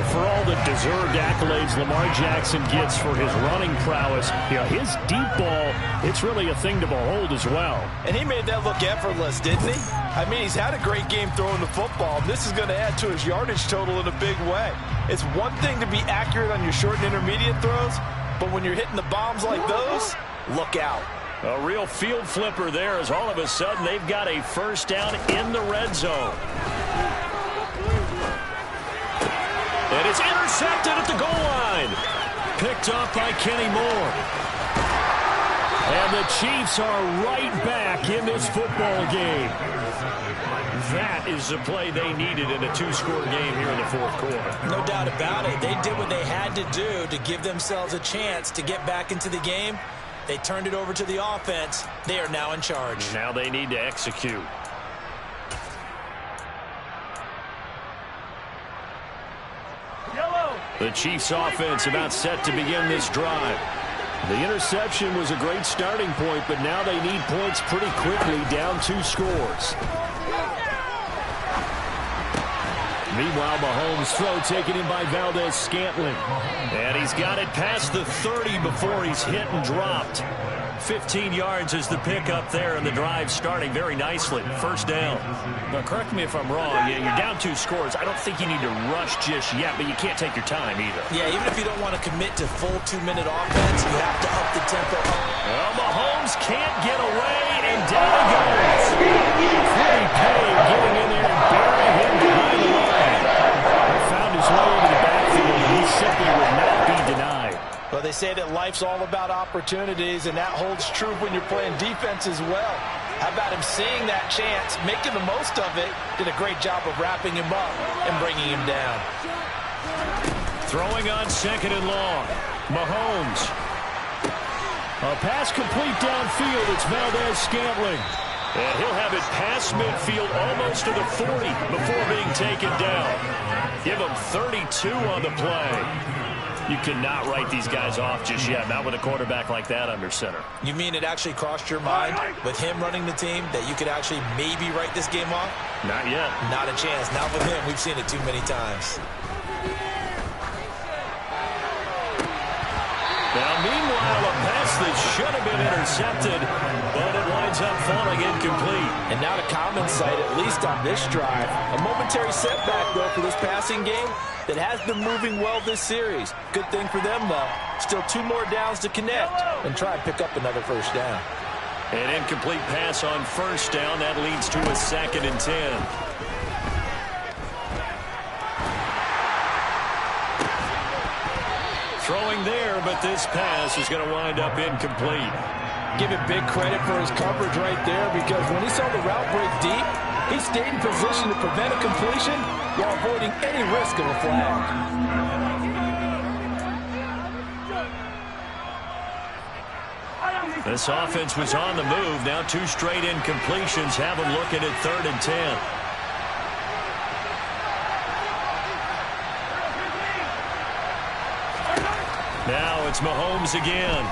For all the deserved accolades Lamar Jackson gets for his running prowess, his deep ball, it's really a thing to behold as well. And he made that look effortless, didn't he? I mean, he's had a great game throwing the football. This is going to add to his yardage total in a big way. It's one thing to be accurate on your short and intermediate throws, but when you're hitting the bombs like those, look out. A real field flipper there as all of a sudden they've got a first down in the red zone. And it's intercepted at the goal line. Picked up by Kenny Moore. And the Chiefs are right back in this football game. That is the play they needed in a two-score game here in the fourth quarter. No doubt about it. They did what they had to do to give themselves a chance to get back into the game. They turned it over to the offense. They are now in charge. Now they need to execute. The Chiefs offense about set to begin this drive. The interception was a great starting point, but now they need points pretty quickly, down 2 scores. Meanwhile, Mahomes' throw taken in by Valdez-Scantling. And he's got it past the 30 before he's hit and dropped. 15 yards is the pickup there, and the drive starting very nicely. First down. Now, correct me if I'm wrong. Yeah, you're down 2 scores. I don't think you need to rush just yet, but you can't take your time either. Yeah, even if you don't want to commit to full 2-minute offense, you have to up the tempo. Well, Mahomes can't get away, and down he goes. Pretty paid getting in there and burying him behind the line. He found his way into the backfield, and he simply would not be denied. Well, they say that life's all about opportunities, and that holds true when you're playing defense as well. How about him seeing that chance, making the most of it, did a great job of wrapping him up and bringing him down. Throwing on second and long. Mahomes. A pass complete downfield. It's Valdez-Scantling. And he'll have it past midfield almost to the 40 before being taken down. Give him 32 on the play. You cannot write these guys off just yet, not with a quarterback like that under center. You mean it actually crossed your mind with him running the team that you could actually maybe write this game off? Not yet. Not a chance. Not with him. We've seen it too many times. Now, meanwhile, a pass that should have been intercepted, but it winds up falling incomplete. And now to common sight, at least on this drive. A momentary setback, though, for this passing game that has been moving well this series. Good thing for them, though. Still 2 more downs to connect and try and pick up another first down. An incomplete pass on first down. That leads to a 2nd and 10. Throwing there, but this pass is going to wind up incomplete. Give him big credit for his coverage right there, because when he saw the route break deep, he stayed in position to prevent a completion while avoiding any risk of a flag. This offense was on the move. Now 2 straight incompletions have them looking at 3rd and 10. Now it's Mahomes again.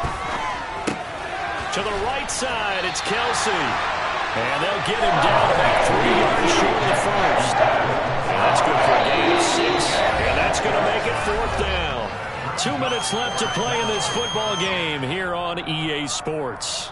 To the right side, it's Kelsey. And they'll get him down about 3 yards short of the first. And that's good for a gain of 6. And that's going to make it 4th down. 2 minutes left to play in this football game here on EA Sports.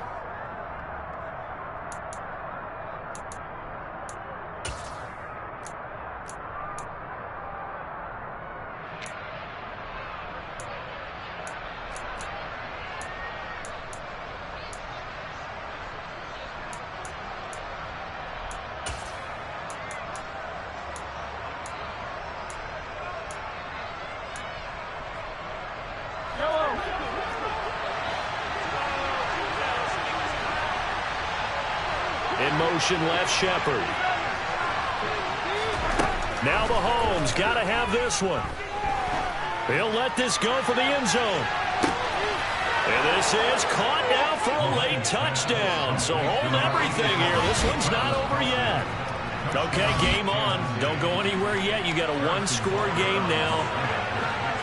In motion, left Shepard. Now Mahomes got to have this one. He'll let this go for the end zone. And this is caught now for a late touchdown. So hold everything here. This one's not over yet. Okay, game on. Don't go anywhere yet. You got a 1-score game now.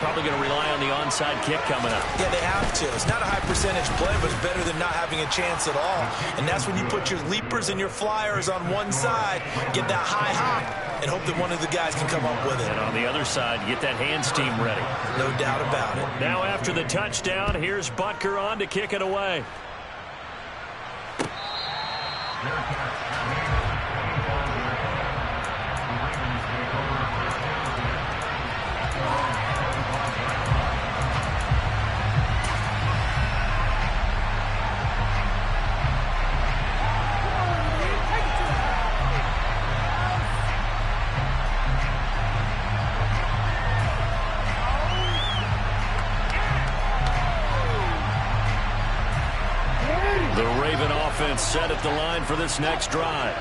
Probably going to rely on the onside kick coming up. Yeah, they have to. It's not a high percentage play, but it's better than not having a chance at all. And that's when you put your leapers and your flyers on one side, get that high hop, and hope that one of the guys can come up with it. And on the other side, get that hands team ready. No doubt about it. Now after the touchdown, here's Butker on to kick it away. The Raven offense set at the line for this next drive.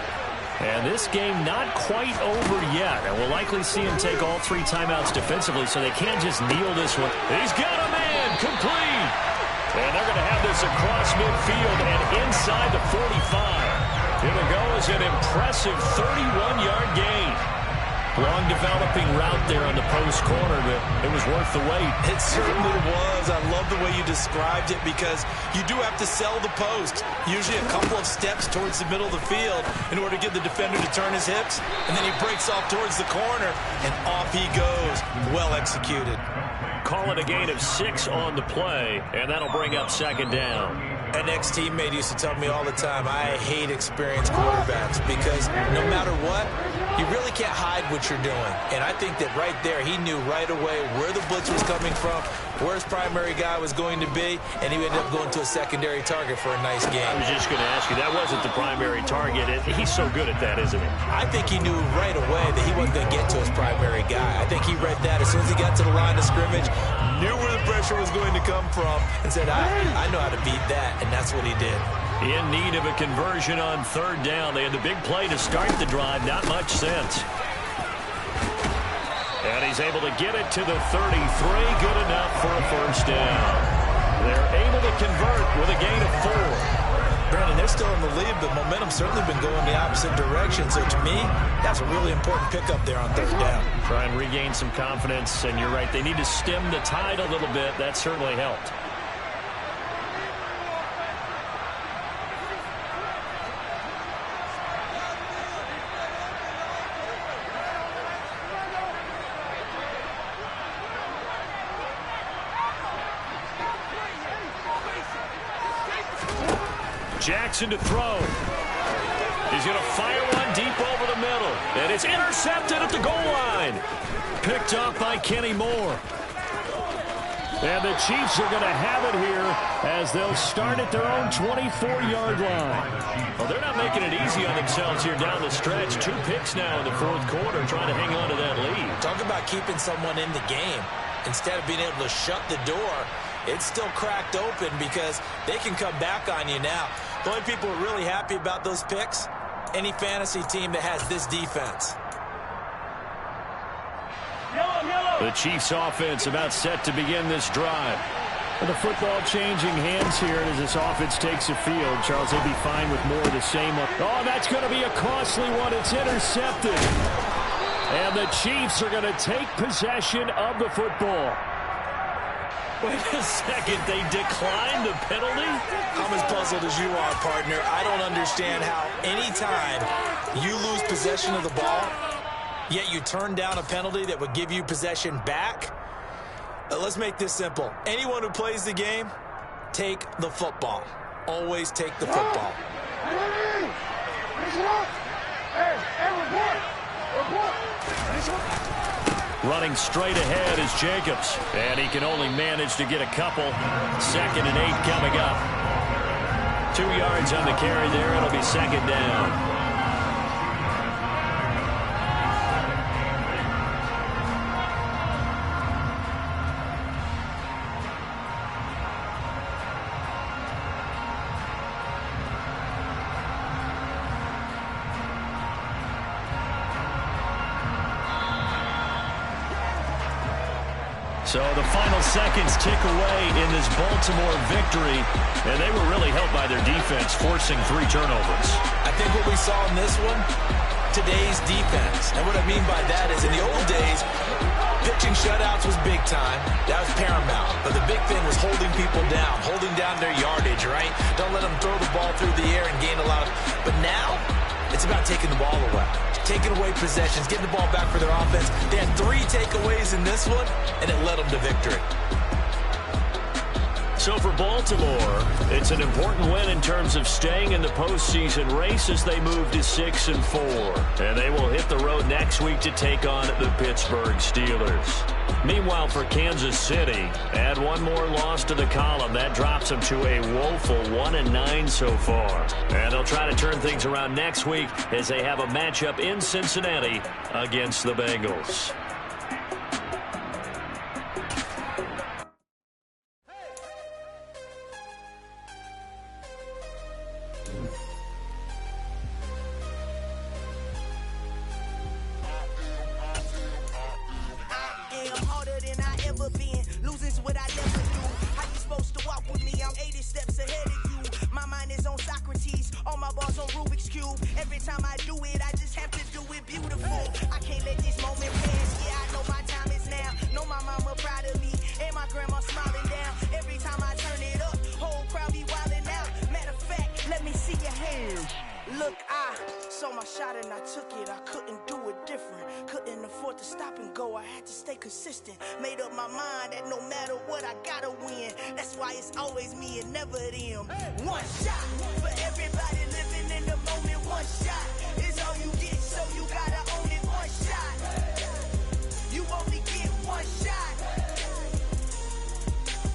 And this game not quite over yet. And we'll likely see him take all 3 timeouts defensively, so they can't just kneel this one. He's got a man complete. And they're going to have this across midfield and inside the 45. It'll go as an impressive 31-yard gain. Long developing route there on the post corner, but it was worth the wait. It certainly was. I love the way you described it because you do have to sell the post. Usually a couple of steps towards the middle of the field in order to get the defender to turn his hips. And then he breaks off towards the corner, and off he goes. Well executed. Call it a gain of 6 on the play, and that'll bring up second down. An ex-teammate used to tell me all the time, I hate experienced quarterbacks because no matter what, you really can't hide what you're doing. And I think that right there, he knew right away where the blitz was coming from, where his primary guy was going to be, and he ended up going to a secondary target for a nice game. I was just going to ask you, that wasn't the primary target. He's so good at that, isn't he? I think he knew right away that he wasn't going to get to his primary guy. I think he read that as soon as he got to the line of scrimmage, knew where the pressure was going to come from, and said, I know how to beat that, and that's what he did. In need of a conversion on third down. They had the big play to start the drive. Not much sense. And he's able to get it to the 33. Good enough for a first down. They're able to convert with a gain of 4. Brandon, they're still in the lead, but momentum's certainly been going the opposite direction. So to me, that's a really important pickup there on third down. Try and regain some confidence, and you're right. They need to stem the tide a little bit. That certainly helped. Jackson to throw. He's going to fire one deep over the middle. And it's intercepted at the goal line. Picked up by Kenny Moore. And the Chiefs are going to have it here as they'll start at their own 24-yard line. Well, they're not making it easy on themselves here down the stretch. 2 picks now in the fourth quarter trying to hang on to that lead. Talk about keeping someone in the game. Instead of being able to shut the door, it's still cracked open because they can come back on you now. The only people who are really happy about those picks, any fantasy team that has this defense. The Chiefs offense about set to begin this drive. The football changing hands here as this offense takes the field. Charles, they'd be fine with more of the same. Oh, that's going to be a costly one. It's intercepted. And the Chiefs are going to take possession of the football. Wait a second, they declined the penalty? I'm as puzzled as you are, partner. I don't understand how anytime you lose possession of the ball, yet you turn down a penalty that would give you possession back. Let's make this simple. Anyone who plays the game, take the football. Always take the football. Running straight ahead is Jacobs. And he can only manage to get a couple. 2nd and 8 coming up. 2 yards on the carry there. It'll be second down. So the final seconds tick away in this Baltimore victory, and they were really helped by their defense, forcing 3 turnovers. I think what we saw in this one, today's defense. And what I mean by that is in the old days, pitching shutouts was big time. That was paramount. But the big thing was holding people down, holding down their yardage, right? Don't let them throw the ball through the air and gain a lot of... But now, it's about taking the ball away. Taking away possessions, getting the ball back for their offense. They had 3 takeaways in this one, and it led them to victory. So for Baltimore, it's an important win in terms of staying in the postseason race as they move to 6-4. And they will hit the road next week to take on the Pittsburgh Steelers. Meanwhile, for Kansas City, add 1 more loss to the column. That drops them to a woeful 1-9 so far. And they'll try to turn things around next week as they have a matchup in Cincinnati against the Bengals. am harder than I ever been. Losing's what I never do. How you supposed to walk with me? I'm 80 steps ahead of you. My mind is on Socrates, all my bars on Rubik's Cube. Every time I do it, I just have to do it beautiful. I can't let this moment pass. Yeah, I know my time is now. Know my mama proud of me, and my grandma smiling down. Every time I turn it up, whole crowd be wildin' out. Matter of fact, let me see your hands. Look, I saw my shot and I took it. I couldn't do it different. Couldn't afford to stop and go. I had to stay consistent. Made up my mind that no matter what, I gotta win. That's why it's always me and never them. One shot for everybody living in the moment. One shot is all you get, so you gotta own it. One shot. You only get one shot.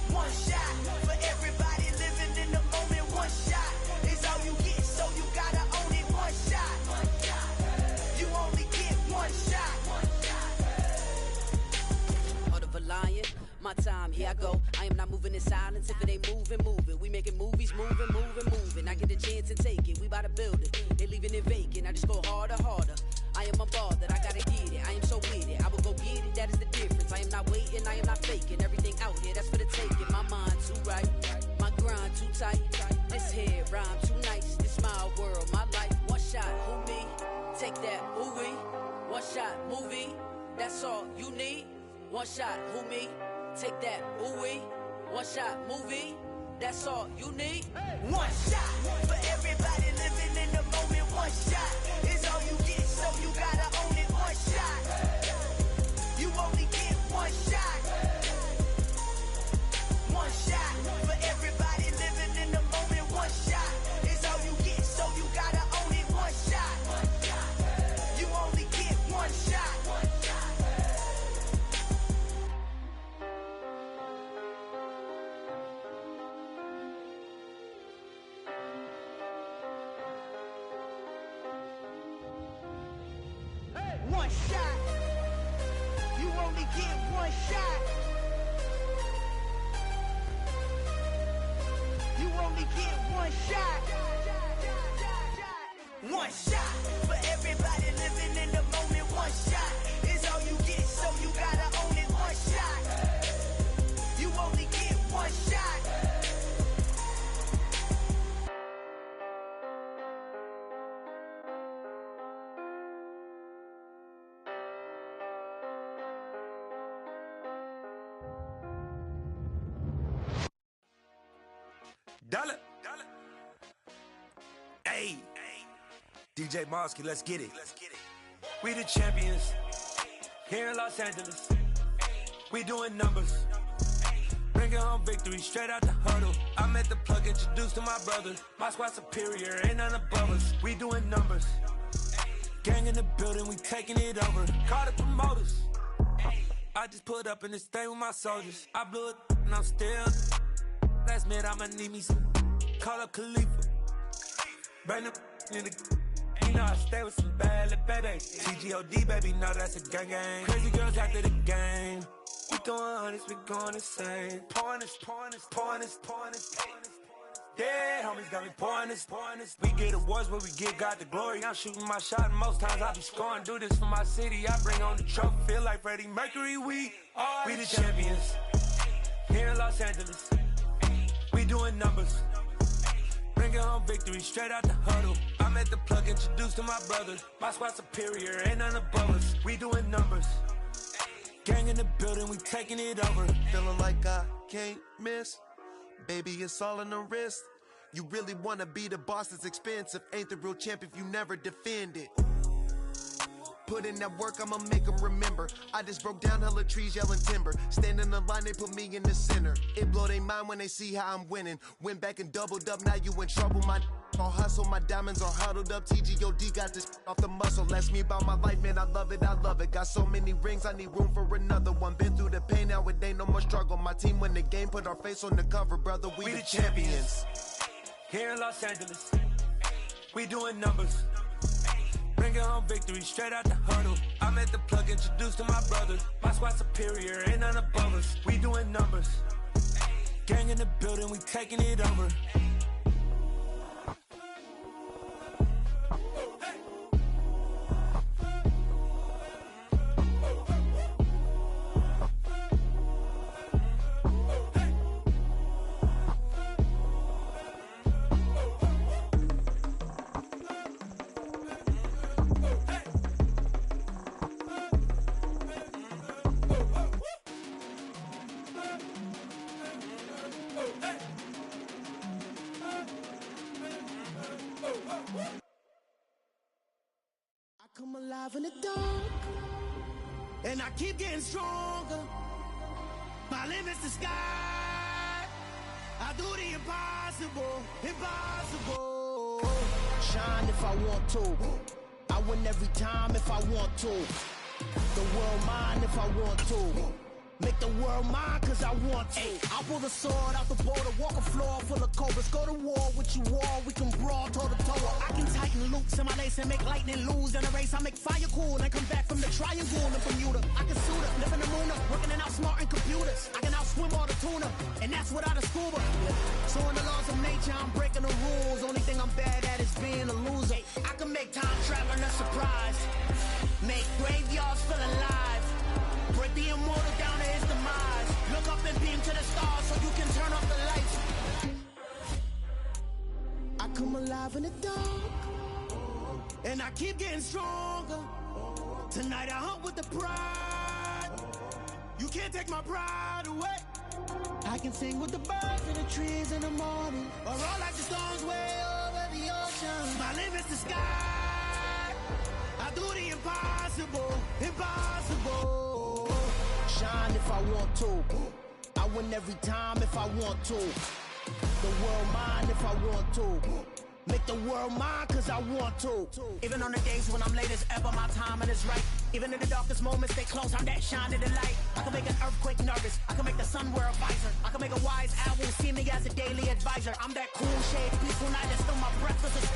One shot for everybody living in the moment. One shot is all you get, so you gotta own it. One shot. You only get one shot. Heart of a lion, my time, here I go. I am not moving in silence. If it ain't moving, moving. We making movies, moving, moving, moving. I get a chance to take it. We bout to build it. They leaving it vacant. I just go harder, harder. I am a ball that I gotta get it. I am so with it. I will go get it. That is the difference. I am not waiting. I am not faking. Everything out here, that's for the taking. My mind too right. My grind too tight. This head rhyme too nice. This my world, my life. One shot, who me? Take that, who we? One shot, movie. That's all you need. One shot, who me? Take that, who we? One shot, movie. That's all you need. One shot for everybody living in the moment. One shot is all you get, so you gotta own it. One shot. You only get one shot. One shot for everybody living in the moment. One shot is all you get, so you gotta own it. One shot. You only get one shot. One shot. You only get one shot. You only get one shot. One shot for everybody living in the moment. One shot is all you get, so you gotta own it. One shot. You only get one shot. Dollar. Hey. DJ Mosky, let's get it. We the champions here in Los Angeles. We doing numbers. Bringing home victory straight out the huddle. I met the plug, introduced to my brother. My squad superior, ain't none above us. We doing numbers. Gang in the building, we taking it over. Call the promoters. I just put up in this thing with my soldiers. I blew it and I'm still. Last minute, I'ma need me some. Call up Khalifa. Bring them in the. You know I stay with some bad little baby. TGOD, baby, know that's a gang gang. Crazy girls after the game. We throwing hundreds, we going insane. Pouring this. Yeah, homies got me pouring this. We get awards, but we give God the glory. I'm shooting my shot, and most times I be scoring. Do this for my city, I bring on the trophy. Feel like Freddie Mercury, we the champions here in Los Angeles. We doing numbers. Bringing home victory straight out the huddle. I met the plug, introduced to my brother. My squad superior, ain't none above us. We doing numbers. Gang in the building, we taking it over. Feeling like I can't miss. Baby, it's all in the wrist. You really wanna be the boss, it's expensive. Ain't the real champ if you never defend it. Put in that work, I'ma make them remember. I just broke down hella trees, yelling timber. Stand in the line, they put me in the center. It blow their mind when they see how I'm winning. Went back and doubled up, now you in trouble. My all hustle, my diamonds are huddled up. TGOD got this off the muscle. Ask me about my life, man, I love it. Got so many rings, I need room for another one. Been through the pain, now it ain't no more struggle. My team win the game, put our face on the cover, brother. We the champions. Here in Los Angeles, we doing numbers. Bringing home victory straight out the huddle. I met the plug, introduced to my brother. My squad superior, ain't none above us. We doing numbers. Gang in the building, we taking it over. I come alive in the dark, and I keep getting stronger. My limit's the sky. I do the impossible, impossible. Shine if I want to. I win every time if I want to. The world mine if I want to. Make the world mine cause I want to. I pull the sword out the border, walk a floor full of cobras. Go to war with you all, we can brawl toe to toe. I can tighten loops in my lace and make lightning lose in a race. I make fire cool and come back from the triangle in Bermuda. I can suit up, live in the moon up, working and outsmarting computers. I can outswim all the tuna, and that's without a scuba. So in the laws of nature, I'm breaking the rules. Only thing I'm bad at is being a loser. I can make time traveling a surprise, make graveyards feel alive, break the immortal down to his demise. Look up and beam to the stars so you can turn off the lights. I come alive in the dark, and I keep getting stronger. Tonight I hunt with the pride. You can't take my pride away. I can sing with the birds and the trees in the morning, or roll like the storms way over the ocean. My limit's the sky. I do the impossible, impossible. Shine if I want to. I win every time if I want to. The world mine if I want to. Make the world mine cause I want to. Even on the days when I'm late as ever, my timing is right. Even in the darkest moments, stay close, I'm that shining the light. I can make an earthquake nervous, I can make the sun wear a visor. I can make a wise owl see me as a daily advisor. I'm that cool shade, peaceful night, and still my breath is a storm.